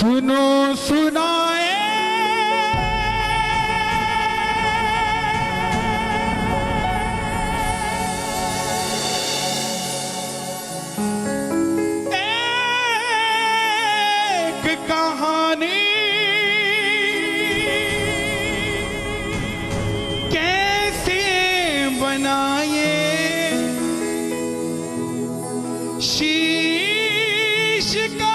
सुनो सुनाए एक कहानी कैसे बनाए शीश का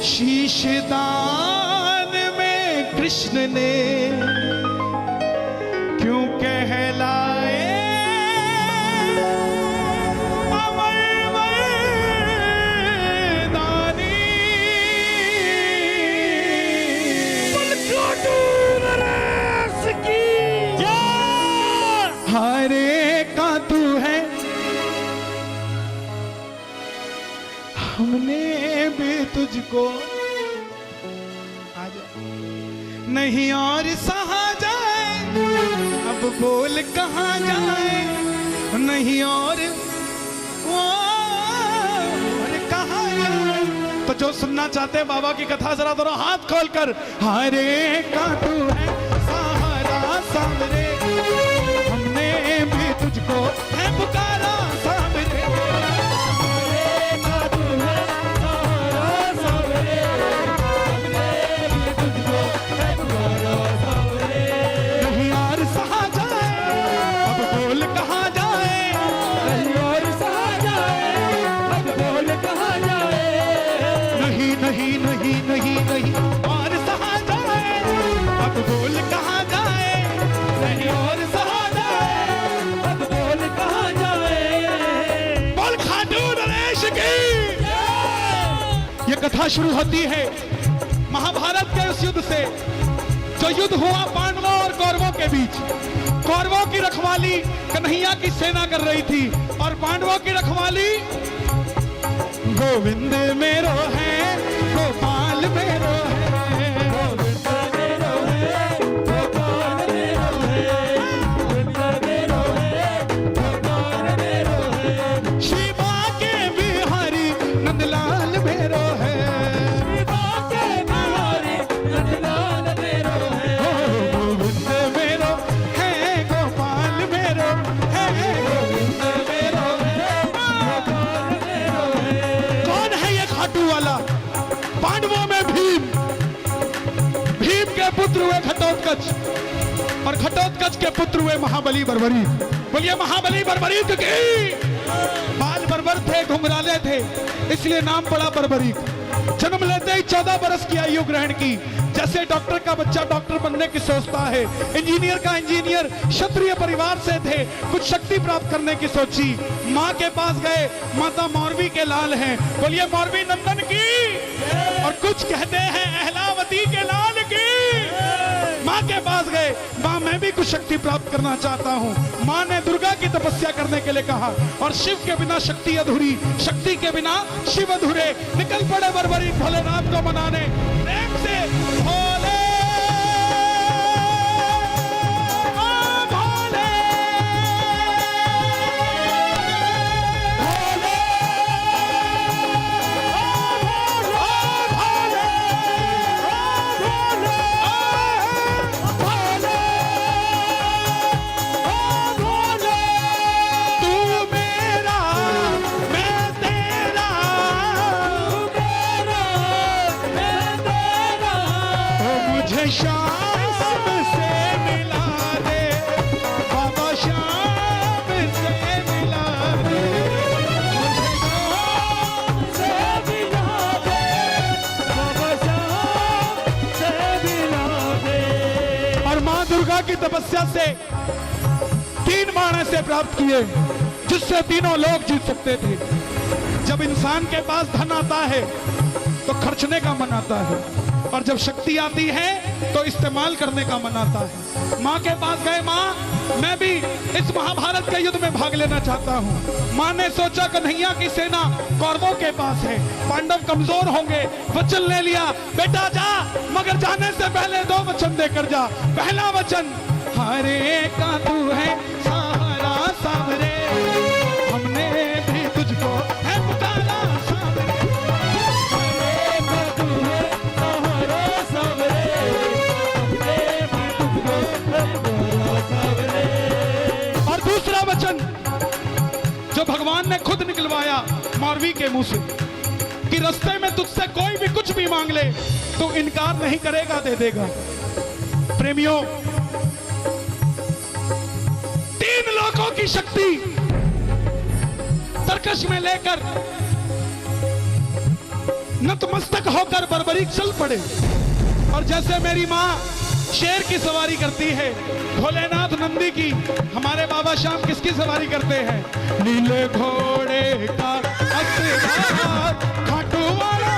शीशदान में कृष्ण ने क्यों कहलाए अमरदानी। हरे का तू है हमने भी तुझको नहीं और सहा जाए, अब बोल कहाँ जाए, नहीं और कहाँ जाए। तो जो सुनना चाहते हैं बाबा की कथा जरा दोनों हाथ खोलकर हरे का तू है सहारा सामने, हमने भी तुझको है पुकारा सामने। नहीं और सहा जाए, अब बोल कहाँ जाए, नहीं और सहा जाए, अब बोल कहाँ जाए। बोल खाटू नरेश की। ये कथा शुरू होती है महाभारत के उस युद्ध से जो युद्ध हुआ पांडवों और कौरवों के बीच। कौरवों की रखवाली कन्हैया की सेना कर रही थी और पांडवों की रखवाली गोविंद मेरो है, गोपाल मेरो है, गोविंद मेरो है, गोपाल मेरो है, गोविंद मेरो है, गोपाल मेरो है, शिवा के बिहारी नंदलाल मेरो है, शिवा के बिहारी नंदलाल मेरो है, गोविंद मेरो है, गोपाल मेरो है, गोविंद मेरो है, गोपाल मेरो है। कौन है ये खाटू वाला? पांडवों में भीम के पुत्र हुए घटोत्कच और घटोत्कच के पुत्र हुए महाबली बर्बरीक। बोलिए महाबली बर्बरीक की। बाल बर्बर थे, घुंघराले थे, इसलिए नाम पड़ा बर्बरीक। जन्म लेते ही 14 बरस की आयु ग्रहण की। जैसे डॉक्टर का बच्चा डॉक्टर बनने की सोचता है, इंजीनियर का इंजीनियर, क्षत्रिय परिवार से थे, कुछ शक्ति प्राप्त करने की सोची। माँ के पास गए, माता मौरवी के लाल हैं, बोलिए मौरवी नंदन की। और कुछ कहते हैं अहलावती के लाल की। माँ के पास गए, माँ मैं भी कुछ शक्ति प्राप्त करना चाहता हूँ। माँ ने दुर्गा की तपस्या करने के लिए कहा और शिव के बिना शक्ति अधूरी, शक्ति के बिना शिव अधूरे। निकल पड़े बर्बरीक भोलेनाथ को मनाने। प्रेम से भोले शाम से मिला दे बाबा, शाम से मिला दे, शाम से मिला दे बाबा, शाम से मिला दे। और माँ दुर्गा की तपस्या से 3 बाण ऐसे प्राप्त किए जिससे तीनों लोग जीत सकते थे। जब इंसान के पास धन आता है तो खर्चने का मन आता है, और जब शक्ति आती है तो इस्तेमाल करने का मन आता है। माँ के पास गए, माँ मैं भी इस महाभारत के युद्ध में भाग लेना चाहता हूँ। माँ ने सोचा कन्हैया की सेना कौरवों के पास है, पांडव कमजोर होंगे, वचन ले लिया, बेटा जा, मगर जाने से पहले 2 वचन देकर जा। पहला वचन हरे का तू वचन जो भगवान ने खुद निकलवाया मौलवी के मुंह से कि रास्ते में तुझसे कोई भी कुछ भी मांग ले तो इनकार नहीं करेगा, दे देगा। प्रेमियों, 3 लोगों की शक्ति तरकश में लेकर नतमस्तक होकर बर्बरीक चल पड़े। और जैसे मेरी मां शेर की सवारी करती है, भोलेनाथ नंदी की, हमारे बाबा श्याम किसकी सवारी करते हैं? नीले घोड़े का असवार खाटू वाला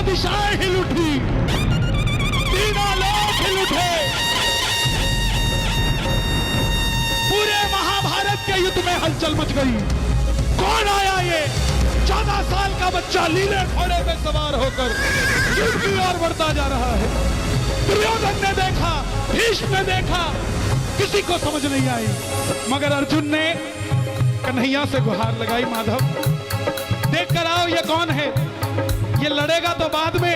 दिशाएं हिल उठी, तीनों लोग हिल उठे। पूरे महाभारत के युद्ध में हलचल मच गई। कौन आया ये 14 साल का बच्चा नीले घोड़े पे सवार होकर युद्ध की ओर बढ़ता जा रहा है? दुर्योधन ने देखा, भीष्म ने देखा, किसी को समझ नहीं आई, मगर अर्जुन ने कन्हैया से गुहार लगाई, माधव देख कर आओ ये कौन है। ये लड़ेगा तो बाद में,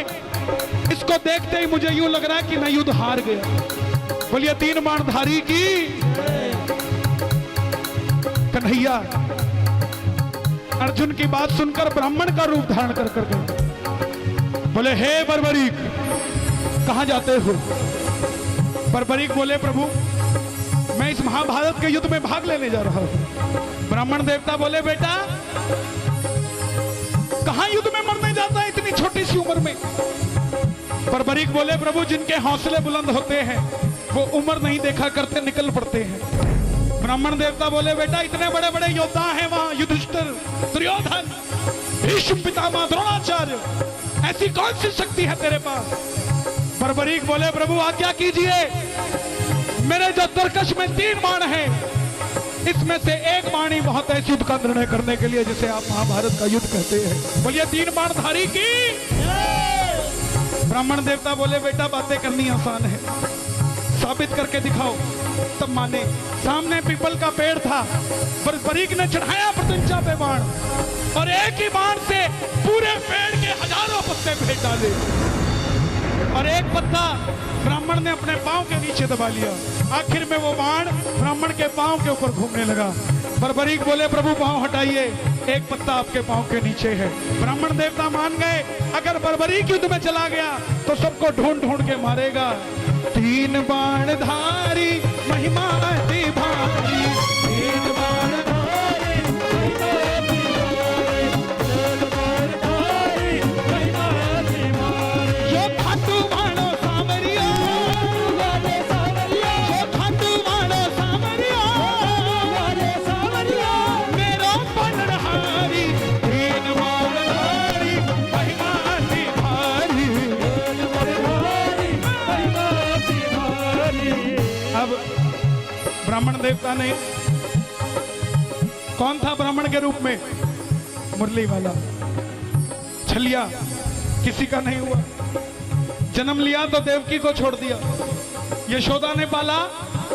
इसको देखते ही मुझे यूं लग रहा है कि मैं युद्ध हार गया। बोलिए 3 बाणधारी की कन्हैया अर्जुन की बात सुनकर ब्राह्मण का रूप धारण कर कर गए। बोले हे बर्बरीक, कहां जाते हो? बर्बरीक बोले प्रभु मैं इस महाभारत के युद्ध में भाग लेने जा रहा हूं। ब्राह्मण देवता बोले बेटा कहां युद्ध में मरने जाता है इतनी छोटी सी उम्र में? बर्बरीक बोले प्रभु जिनके हौसले बुलंद होते हैं वो उम्र नहीं देखा करते, निकल पड़ते हैं। ब्राह्मण देवता बोले बेटा इतने बड़े बड़े योद्धा हैं वहां, युधिष्ठिर, दुर्योधन, भीष्म पितामह, द्रोणाचार्य, ऐसी कौन सी शक्ति है तेरे पास? बर्बरीक बोले प्रभु आज्ञा कीजिए, मेरे जो तरकश में 3 बाण हैं इसमें से एक बाण ही बहुत है इस युद्ध का निर्णय करने के लिए, जिसे आप महाभारत का युद्ध कहते हैं। बोलिए 3 बाणधारी की। ब्राह्मण देवता बोले बेटा बातें करनी आसान है, साबित करके दिखाओ। तब माने। सामने पीपल का पेड़ था, बर्बरीक ने चढ़ाया प्रत्यंचा पे बाण और एक ही बाण से पूरे पेड़ के हजारों पत्ते फेंक डाले और एक पत्ता ब्राह्मण ने अपने पांव के नीचे दबा लिया। आखिर में वो बाण ब्राह्मण के पांव के ऊपर घूमने लगा। बर्बरीक बोले प्रभु पांव हटाइए, एक पत्ता आपके पांव के नीचे है। ब्राह्मण देवता मान गए, अगर बर्बरीक युद्ध में चला गया तो सबको ढूंढ ढूंढ के मारेगा। 3 बाणधारी महिमा अति भारी, 3 बाणधारी जो खाटू बाणो सामरिया, जो खाटू बाणो सामरिया, मेरो बनहारी, 3 बाणधारी महिमा अति भारी। अब ब्राह्मण देवता ने, कौन था ब्राह्मण के रूप में? मुरली वाला, छलिया, किसी का नहीं हुआ। जन्म लिया तो देवकी को छोड़ दिया, यशोदा ने पाला,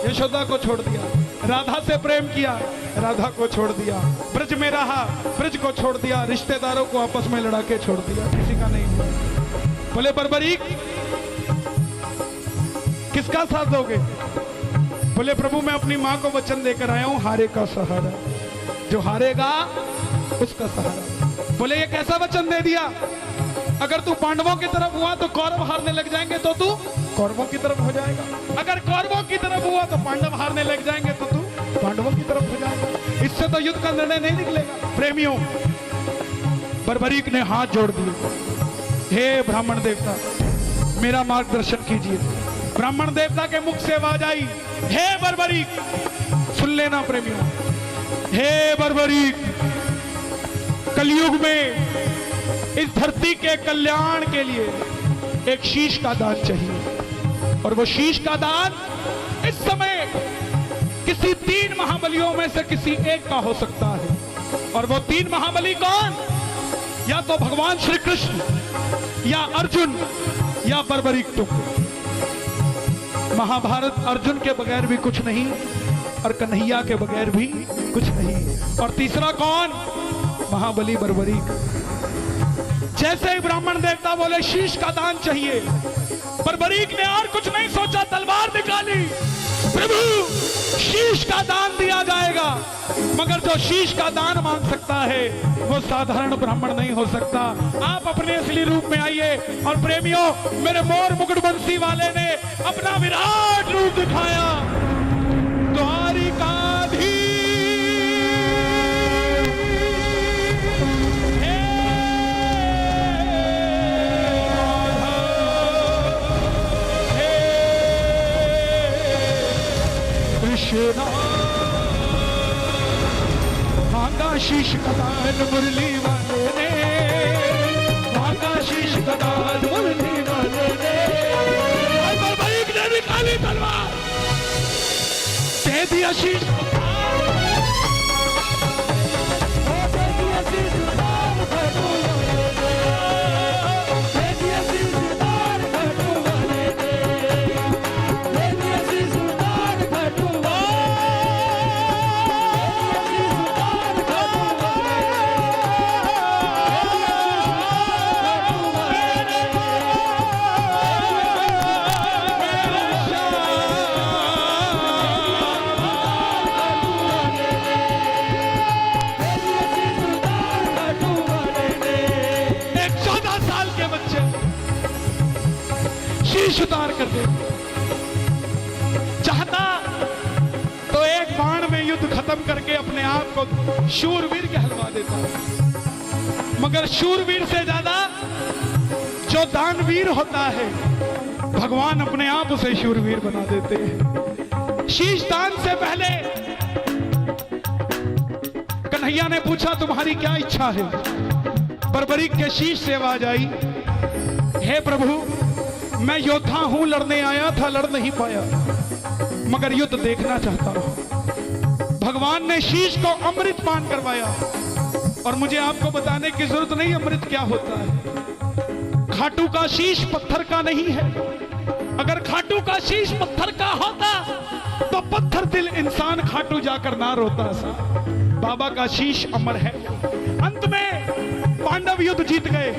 यशोदा को छोड़ दिया। राधा से प्रेम किया, राधा को छोड़ दिया। ब्रज में रहा, ब्रज को छोड़ दिया। रिश्तेदारों को आपस में लड़ा के छोड़ दिया, किसी का नहीं हुआ। बोले बर्बरीक किसका साथ दोगे? बोले प्रभु मैं अपनी मां को वचन देकर आया हूं, हारे का सहारा, जो हारेगा उसका सहारा। बोले ये कैसा वचन दे दिया? अगर तू पांडवों की तरफ हुआ तो कौरव हारने लग जाएंगे तो तू कौरवों की तरफ हो जाएगा, अगर कौरवों की तरफ हुआ तो पांडव हारने लग जाएंगे तो तू पांडवों की तरफ हो जाएगा। इससे तो युद्ध का निर्णय नहीं निकलेगा। प्रेमियों, बर्बरीक ने हाथ जोड़ दिए, हे ब्राह्मण देवता मेरा मार्गदर्शन कीजिए। ब्राह्मण देवता के मुख से आवाज आई, हे बर्बरीक। सुन लेना प्रेमियों, हे बर्बरीक, कलयुग में इस धरती के कल्याण के लिए एक शीश का दान चाहिए। और वो शीश का दान इस समय किसी 3 महाबलियों में से किसी एक का हो सकता है। और वो 3 महाबली कौन? या तो भगवान श्री कृष्ण, या अर्जुन, या बर्बरीक तुम। महाभारत अर्जुन के बगैर भी कुछ नहीं और कन्हैया के बगैर भी कुछ नहीं। और तीसरा कौन? महाबली बर्बरीक। जैसे ही ब्राह्मण देवता बोले शीश का दान चाहिए, बर्बरीक ने और कुछ नहीं सोचा, तलवार निकाली, प्रभु शीश का दान दिया जाएगा। मगर जो शीश का दान मांग सकता है वो साधारण ब्राह्मण नहीं हो सकता। आप अपने असली रूप में आइए। और प्रेमियों, मेरे मोर मुकुट बंसी वाले ने अपना विराट रूप दिखाया। भागा शीश कदान मुरली वाले ने, भागा शीश कदान मुरली वाले ने। बर्बरीक ने निकाली तलवार, दे दिया शीश, उतार कर दे। चाहता तो एक बाण में युद्ध खत्म करके अपने आप को शूरवीर कहलवा देता, मगर शूरवीर से ज्यादा जो दानवीर होता है भगवान अपने आप उसे शूरवीर बना देते हैं। शीश दान से पहले कन्हैया ने पूछा तुम्हारी क्या इच्छा है? बर्बरीक के शीश से आवाज आई, हे प्रभु मैं योद्धा हूं, लड़ने आया था, लड़ नहीं पाया, मगर युद्ध देखना चाहता हूं। भगवान ने शीश को अमृत पान करवाया। और मुझे आपको बताने की जरूरत नहीं अमृत क्या होता है। खाटू का शीश पत्थर का नहीं है। अगर खाटू का शीश पत्थर का होता तो पत्थर दिल इंसान खाटू जाकर ना रोता सा। बाबा का शीश अमर है। अंत में पांडव युद्ध जीत गए।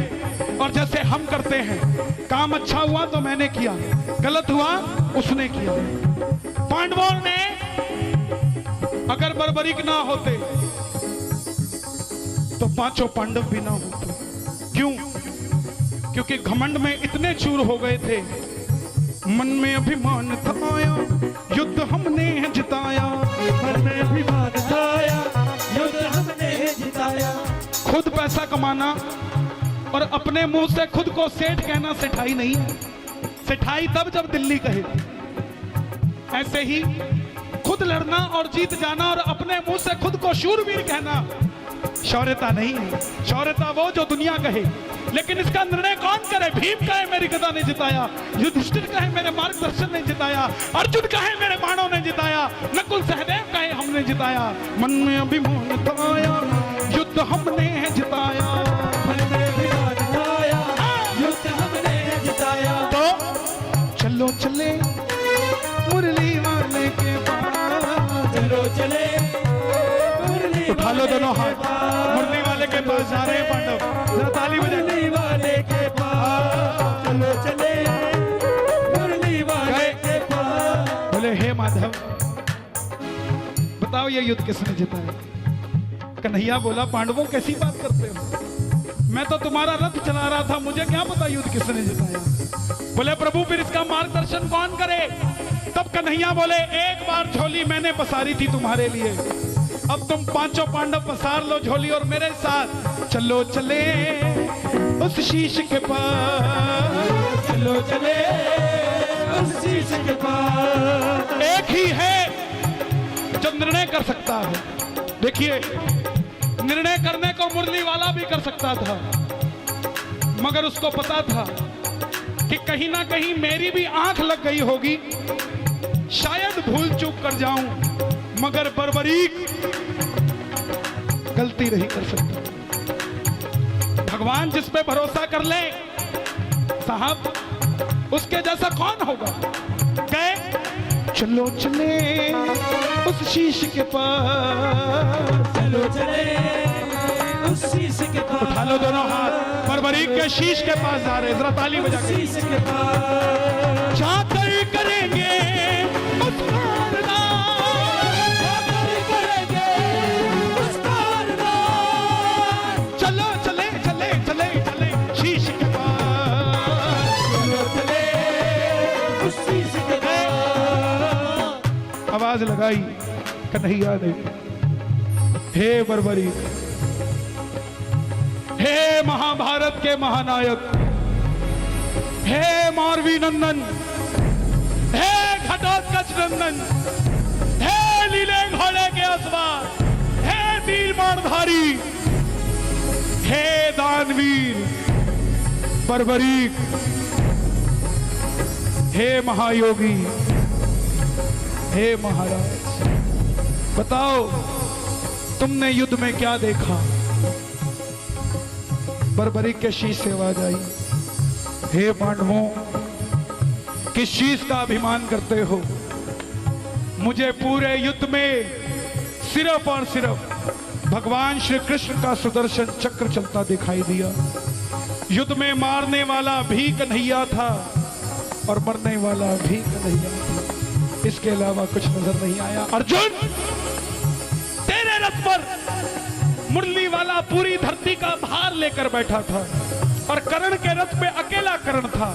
और जैसे हम करते हैं, काम अच्छा हुआ तो मैंने किया, गलत हुआ उसने किया। पांडवों ने अगर बर्बरीक ना होते तो 5 पांडव भी ना होते। क्यों? क्योंकि घमंड में इतने चूर हो गए थे, मन में अभिमान था आया, युद्ध हमने जिताया, मन में अभिमान था आया, युद्ध हमने जिताया। खुद पैसा कमाना और अपने मुंह से खुद को सेठ कहना सेठाई नहीं है। सेठाई तब जब दिल्ली कहे। ऐसे ही खुद लड़ना और जीत जाना और अपने मुंह से खुद को शूरवीर कहना शौर्यता नहीं है। शौर्यता वो जो दुनिया कहे, लेकिन इसका निर्णय कौन करे? भीम कहे मेरी गदा ने जिताया, युधिष्ठिर कहे मेरे मार्गदर्शन ने जिताया, अर्जुन कहे मेरे बाणों ने जिताया, नकुल सहदेव कहे हमने जिताया। मन में अभिमान था आया, युद्ध हमने जिताया, मन में अभिमान था आया, युद्ध हमने जिताया। तो चलो चले मुरली वाले के पास, चलो चले उठा लो दोनों हाथ, मुरली वाले के पास जा रहे हैं पांडव। जरा ताली बजा। मुरली वाले के पास चलो चले, मुरली वाले के पास। बोले हे माधव बताओ ये युद्ध किसने जिताया? कन्हैया बोला पांडवों कैसी बात करते हो, मैं तो तुम्हारा रथ चला रहा था, मुझे क्या पता युद्ध किसने जिताया। बोले प्रभु फिर इसका मार्गदर्शन कौन करे? तब कन्हैया बोले एक बार झोली मैंने पसारी थी तुम्हारे लिए, अब तुम 5 पांडव पसार लो झोली और मेरे साथ चलो चले उस शीश के पास, चलो चले उस शीश के पास। एक ही है जो निर्णय कर सकता है। देखिए निर्णय करने को मुरली वाला भी कर सकता था, मगर उसको पता था कि कहीं ना कहीं मेरी भी आंख लग गई होगी, शायद भूल चूक कर जाऊं, मगर बर्बरीक गलती नहीं कर सकता। भगवान जिस पे भरोसा कर ले साहब, उसके जैसा कौन होगा। कहे चलो चले उस शीश के पास, चलो चले उस शीश के पास। उठा लो दोनों हाथ, बर्बरीक के शीश के पास जा रहे, जरा ताली बजा के। शीश के पास जाकर करेंगे उसका अरदास, जाकर करेंगे उसका अरदास। चलो चले चले चले चले शीश के पास, चलो चले उस शीश के पास। आवाज लगाई कन्हैया ने, हे बर्बरीक, हे महाभारत के महानायक, हे मारवी नंदन, हे घटोत्कच नंदन, हे लीले घोड़े के असवार, हे तीर बाणधारी, हे दानवीर बर्बरीक, हे महायोगी, हे महाराज, बताओ तुमने युद्ध में क्या देखा। बर्बरीक के शीश से आवाज आई, हे पांडवों, किस चीज का अभिमान करते हो। मुझे पूरे युद्ध में सिर्फ और सिर्फ भगवान श्री कृष्ण का सुदर्शन चक्र चलता दिखाई दिया। युद्ध में मारने वाला भी कन्हैया था और मरने वाला भी कन्हैया था, इसके अलावा कुछ नजर नहीं आया। अर्जुन, तेरे रथ पर मुरली वाला पूरी धरती का भार लेकर बैठा था और कर्ण के रथ पे अकेला कर्ण था।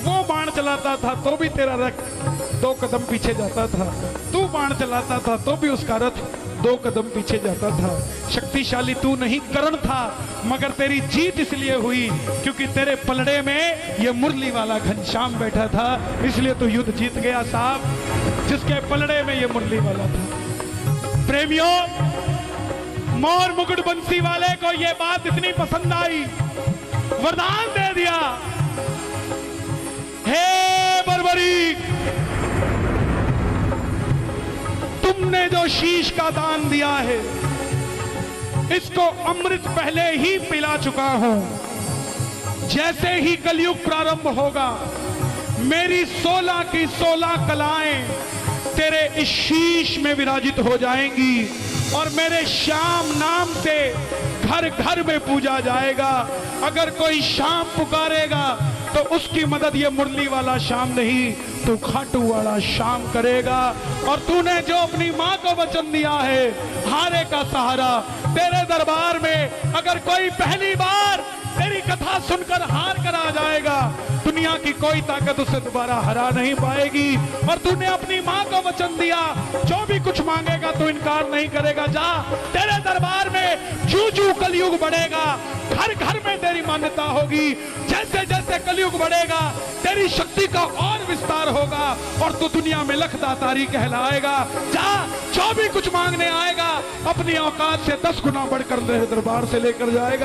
वो बाण चलाता था तो भी तेरा रथ 2 कदम पीछे जाता था, तू बाण चलाता था तो भी उसका रथ 2 कदम पीछे जाता था। शक्तिशाली तू नहीं कर्ण था, मगर तेरी जीत इसलिए हुई क्योंकि तेरे पलड़े में ये मुरली वाला घनश्याम बैठा था, इसलिए तू युद्ध जीत गया साहब, जिसके पलड़े में ये मुरली वाला था। प्रेमियों, मोर मुकुट बंसी वाले को यह बात इतनी पसंद आई, वरदान दे दिया, हे बर्बरीक, तुमने जो शीश का दान दिया है, इसको अमृत पहले ही पिला चुका हूं। जैसे ही कलयुग प्रारंभ होगा, मेरी 16 की 16 कलाएं तेरे इस शीश में विराजित हो जाएंगी और मेरे श्याम नाम से घर घर में पूजा जाएगा। अगर कोई श्याम पुकारेगा तो उसकी मदद ये मुरली वाला श्याम नहीं, तू खाटू वाला श्याम करेगा। और तूने जो अपनी मां को वचन दिया है, हारे का सहारा, तेरे दरबार में अगर कोई पहली बार तेरी कथा सुनकर हार कर आ जाएगा, दुनिया की कोई ताकत उसे दोबारा हरा नहीं पाएगी। और तूने अपनी मां को वचन दिया, जो भी कुछ मांगेगा तो इनकार नहीं करेगा। जा, तेरे दरबार में जू जू कलयुग बढ़ेगा, घर घर में तेरी मान्यता होगी। जैसे जैसे कलयुग बढ़ेगा, तेरी शक्ति का और विस्तार होगा और तू दुनिया में लख दातारी कहलाएगा। जा, जो भी कुछ मांगने आएगा, अपनी औकात से 10 गुना बढ़कर तेरे दरबार से लेकर जाएगा।